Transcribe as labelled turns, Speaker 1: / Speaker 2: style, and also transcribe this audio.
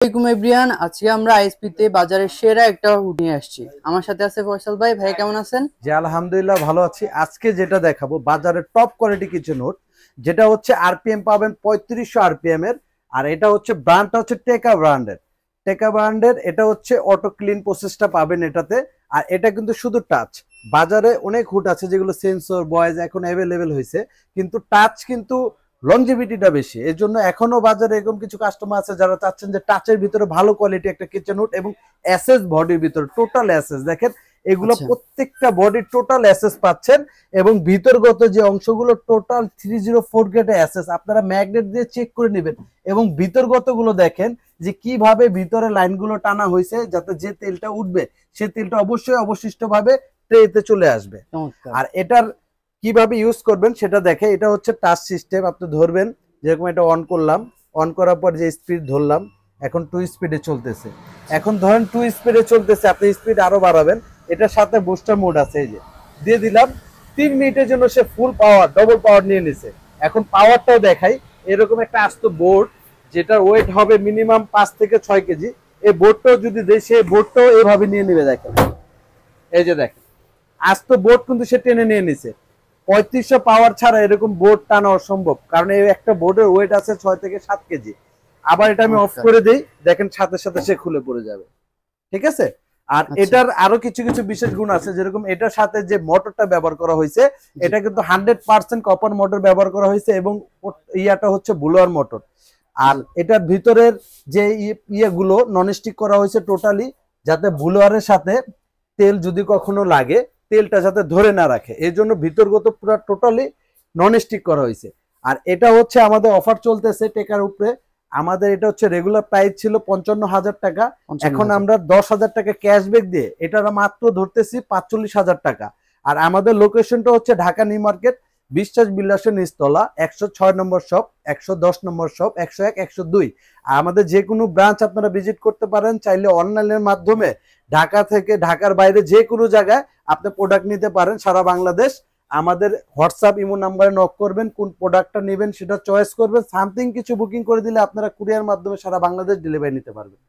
Speaker 1: আসসালামাইকুম এভরিওয়ান, আজকে আমরা আইএসপি তে বাজারের সেরা একটা হুড নিয়ে আসছি। আমার সাথে আছে ফয়সাল ভাই। ভাই কেমন আছেন?
Speaker 2: জি আলহামদুলিল্লাহ ভালো আছি। আজকে যেটা দেখাবো বাজারের টপ কোয়ালিটি কিছু নোট, যেটা হচ্ছে আরপিএম পাবেন 3500 আরপিএম এর। আর এটা হচ্ছে ব্র্যান্ডটা হচ্ছে টেকা ব্র্যান্ডের এটা হচ্ছে অটো ক্লিন প্রসেসটা পাবেন এটাতে। আর এটা কিন্তু শুধু টাচ। বাজারে অনেক হুড আছে যেগুলো সেন্সর ভয়েস এখন অ্যাভেলেবেল হয়েছে, কিন্তু টাচ কিন্তু লংজিভিটিটা বেশি। এর জন্য এখনো বাজারে এরকম কিছু কাস্টমার আছে যারা চাচ্ছেন যে টাচের ভিতরে ভালো কোয়ালিটি একটা কিচেন হুড এবং এসএস বডির ভিতরে টোটাল এসএস দেখেন, এগুলো
Speaker 1: আচ্ছা,
Speaker 2: প্রত্যেকটা বডির টোটাল অ্যাসেস পাচ্ছেন। এবং ভিতরগত যে অংশগুলো টোটাল 304 গ্রেড অ্যাসেস, আপনারা ম্যাগনেট দিয়ে চেক করে নেবেন। এবং ভিতরগত গুলো দেখেন যে কিভাবে ভিতরে লাইনগুলো টানা হয়েছে, যাতে যে তেলটা উঠবে সে তেলটা অবশ্যই অবশিষ্ট ভাবে ট্রেতে চলে আসবে।
Speaker 1: চমৎকার।
Speaker 2: আর এটার কিভাবে ইউজ করবেন সেটা দেখে, এটা হচ্ছে টাচ সিস্টেম। আপনি ধরবেন, যেরকম এটা অন করলাম, অন করার পর যে স্পিড ধরলাম, এখন 2 স্পিডে চলতেছে। এখন ধরেন 2 স্পিডে চলতেছে, আপনি স্পিড আরো বাড়াবেন। এটার সাথে বুস্টার মোড আছে, এই যে দিয়ে দিলাম। 3 মিনিটের জন্য সে ফুল পাওয়ার ডবল পাওয়ার নিয়ে নিছে। এখন পাওয়ারটাও দেখাই। এরকম একটা আস্ত বোর্ড, যেটার ওয়েট হবে মিনিমাম 5 থেকে 6 কেজি। এই বোর্ডটাও যদি দেয়, সে বোর্ডটাও এভাবে নিয়ে নেবে। দেখেন, এই যে দেখেন, আস্ত বোর্ড কিন্তু সে টেনে নিয়ে নিছে। 3500 পাওয়ার ছাড়া এরকম বোর্ড টানা অসম্ভব, কারণ এই একটা বোর্ডের ওয়েট আছে 6 থেকে 7 কেজি। আবার এটা আমি অফ
Speaker 1: চমৎকার।
Speaker 2: করে দিই, দেখেন সাথে সাথে সে খুলে পড়ে যাবে। ঠিক আছে। আর
Speaker 1: আচ্ছা,
Speaker 2: এটার আরো কিছু কিছু বিশেষ গুণ আছে, যেরকম এটার সাথে যে মোটরটা ব্যবহার করা হয়েছে,
Speaker 1: জি,
Speaker 2: এটা কিন্তু 100% কপার মোটর ব্যবহার করা হয়েছে এবং ইয়াটা হচ্ছে ব্লোয়ার মোটর। আর
Speaker 1: জি।
Speaker 2: এটার ভিতরের যে ইয়েগুলো ননস্টিক করা হয়েছে টোটালি, যাতে ব্লোয়ারের সাথে তেল যদি কখনো লাগে, তেলটা যাতে ধরে না রাখে, এই জন্য ভিতরগত পুরো টোটালি ননস্টিক করা হয়েছে। আর এটা হচ্ছে আমাদের অফার চলতেছে টেকার উপরে। আমাদের এটা হচ্ছে রেগুলার প্রাইস ছিল 55,000 টাকা। এখন
Speaker 1: 55,000।
Speaker 2: আমরা 10,000 টাকা ক্যাশব্যাক দিয়ে এটা মাত্র ধরতেছি 45,000 টাকা। আর আমাদের লোকেশনটা হচ্ছে ঢাকা নিউ মার্কেট, বিশ্বাস বিলাসের নিচতলা, 106 নম্বর শপ, 110 নম্বর শপ, 101, 102। আর আমাদের যে কোনো ব্রাঞ্চ আপনারা ভিজিট করতে পারেন, চাইলে অনলাইনের মাধ্যমে ঢাকা থেকে ঢাকার বাইরে যে কোনো জায়গায় আপনি প্রোডাক্ট নিতে পারেন সারা বাংলাদেশ। আমাদের হোয়াটসঅ্যাপ ইমো নাম্বারে নক করবেন, কোন প্রোডাক্টটা নেবেন সেটা চয়েস করবেন, সামথিং কিছু বুকিং করে দিলে আপনারা কুরিয়ার মাধ্যমে সারা বাংলাদেশ ডেলিভারি নিতে পারবেন।